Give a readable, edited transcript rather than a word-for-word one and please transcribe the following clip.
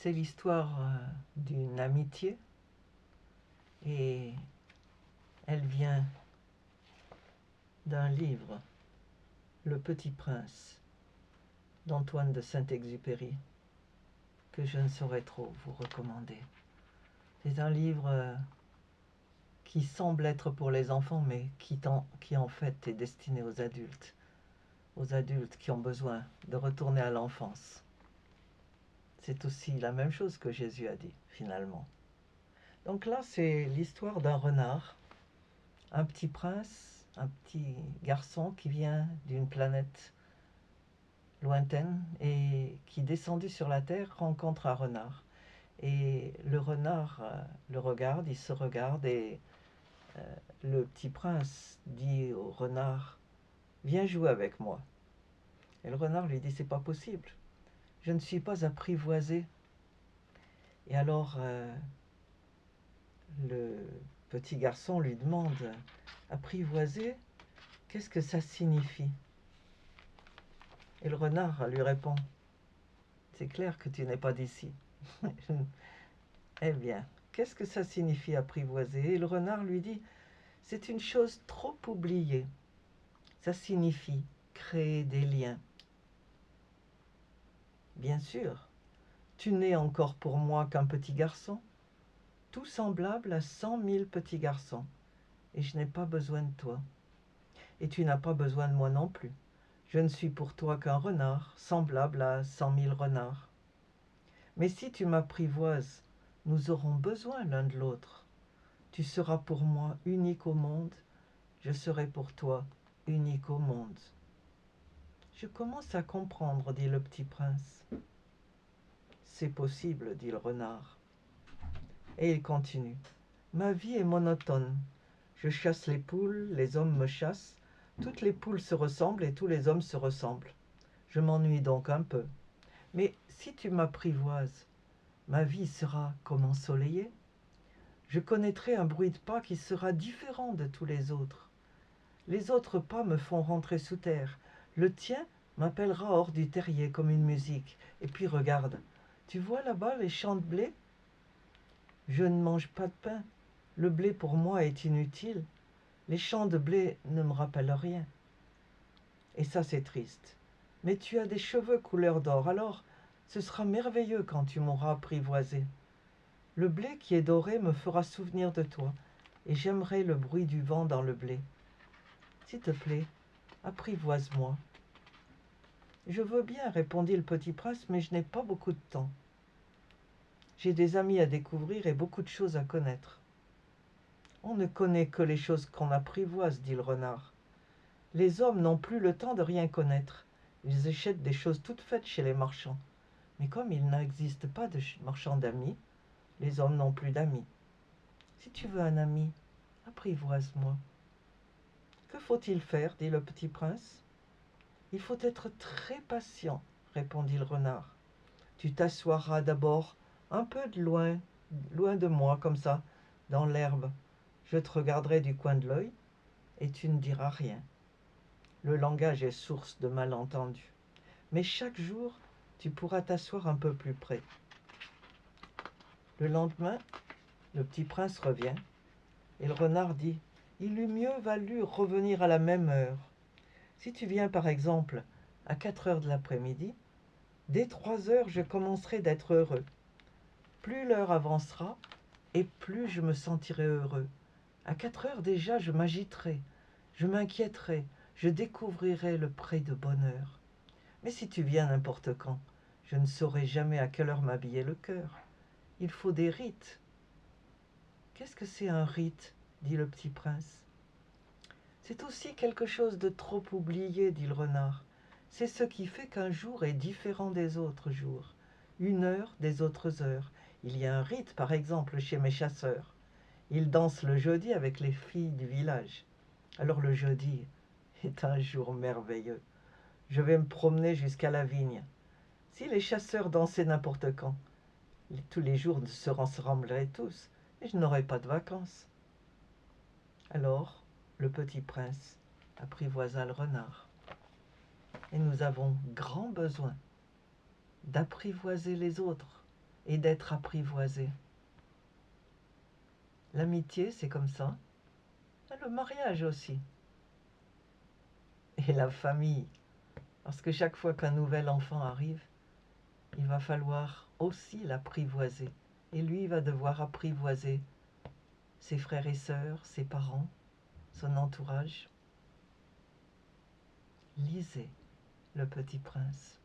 C'est l'histoire d'une amitié et elle vient d'un livre, Le Petit Prince, d'Antoine de Saint-Exupéry, que je ne saurais trop vous recommander. C'est un livre qui semble être pour les enfants, mais qui en fait est destiné aux adultes qui ont besoin de retourner à l'enfance. C'est aussi la même chose que Jésus a dit, finalement. Donc là, c'est l'histoire d'un renard, un petit prince, un petit garçon qui vient d'une planète lointaine et qui, descendu sur la terre, rencontre un renard. Et le renard le regarde, il se regarde et le petit prince dit au renard « Viens jouer avec moi ». Et le renard lui dit « C'est pas possible, je ne suis pas apprivoisé ». Et alors le petit garçon lui demande « Apprivoisé, qu'est-ce que ça signifie ?» Et le renard lui répond « C'est clair que tu n'es pas d'ici. » Eh bien, qu'est-ce que ça signifie apprivoiser? Et le renard lui dit « C'est une chose trop oubliée. Ça signifie créer des liens. » Bien sûr, tu n'es encore pour moi qu'un petit garçon, tout semblable à 100 000 petits garçons, et je n'ai pas besoin de toi. Et tu n'as pas besoin de moi non plus. Je ne suis pour toi qu'un renard, semblable à 100 000 renards. Mais si tu m'apprivoises, nous aurons besoin l'un de l'autre. Tu seras pour moi unique au monde, je serai pour toi unique au monde. Je commence à comprendre, dit le petit prince. C'est possible, dit le renard. Et il continue. Ma vie est monotone. Je chasse les poules, les hommes me chassent. Toutes les poules se ressemblent et tous les hommes se ressemblent. Je m'ennuie donc un peu. Mais si tu m'apprivoises, ma vie sera comme ensoleillée. Je connaîtrai un bruit de pas qui sera différent de tous les autres. Les autres pas me font rentrer sous terre. Le tien m'appellera hors du terrier comme une musique. Et puis regarde, tu vois là-bas les champs de blé? Je ne mange pas de pain. Le blé pour moi est inutile. Les champs de blé ne me rappellent rien. Et ça c'est triste. Mais tu as des cheveux couleur d'or, alors ce sera merveilleux quand tu m'auras apprivoisé. Le blé qui est doré me fera souvenir de toi, et j'aimerai le bruit du vent dans le blé. S'il te plaît, apprivoise-moi. Je veux bien, répondit le petit prince, mais je n'ai pas beaucoup de temps. J'ai des amis à découvrir et beaucoup de choses à connaître. On ne connaît que les choses qu'on apprivoise, dit le renard. Les hommes n'ont plus le temps de rien connaître. Ils achètent des choses toutes faites chez les marchands. Mais comme il n'existe pas de marchands d'amis, les hommes n'ont plus d'amis. Si tu veux un ami, apprivoise-moi. Que faut-il faire, dit le petit prince. Il faut être très patient, répondit le renard. Tu t'assoiras d'abord un peu de loin, loin de moi, comme ça, dans l'herbe. Je te regarderai du coin de l'œil et tu ne diras rien. Le langage est source de malentendus. Mais chaque jour, tu pourras t'asseoir un peu plus près. Le lendemain, le petit prince revient et le renard dit « Il eût mieux valu revenir à la même heure. Si tu viens par exemple à 4 heures de l'après-midi, dès 3 heures je commencerai d'être heureux. Plus l'heure avancera et plus je me sentirai heureux. À 4 heures déjà je m'agiterai, je m'inquiéterai, je découvrirai le pré de bonheur. Mais si tu viens n'importe quand, je ne saurai jamais à quelle heure m'habiller le cœur. Il faut des rites. » Qu'est-ce que c'est un rite? Dit le petit prince. C'est aussi quelque chose de trop oublié, dit le renard. C'est ce qui fait qu'un jour est différent des autres jours, une heure des autres heures. Il y a un rite, par exemple, chez mes chasseurs. Ils dansent le jeudi avec les filles du village. Alors le jeudi est un jour merveilleux. Je vais me promener jusqu'à la vigne. Si les chasseurs dansaient n'importe quand, tous les jours se rassembleraient tous, et je n'aurais pas de vacances. Alors, le petit prince apprivoisa le renard. Et nous avons grand besoin d'apprivoiser les autres et d'être apprivoisé. L'amitié, c'est comme ça. Et le mariage aussi. Et la famille. Parce que chaque fois qu'un nouvel enfant arrive, il va falloir aussi l'apprivoiser. Et lui, il va devoir apprivoiser ses frères et sœurs, ses parents, son entourage. Lisez Le Petit Prince.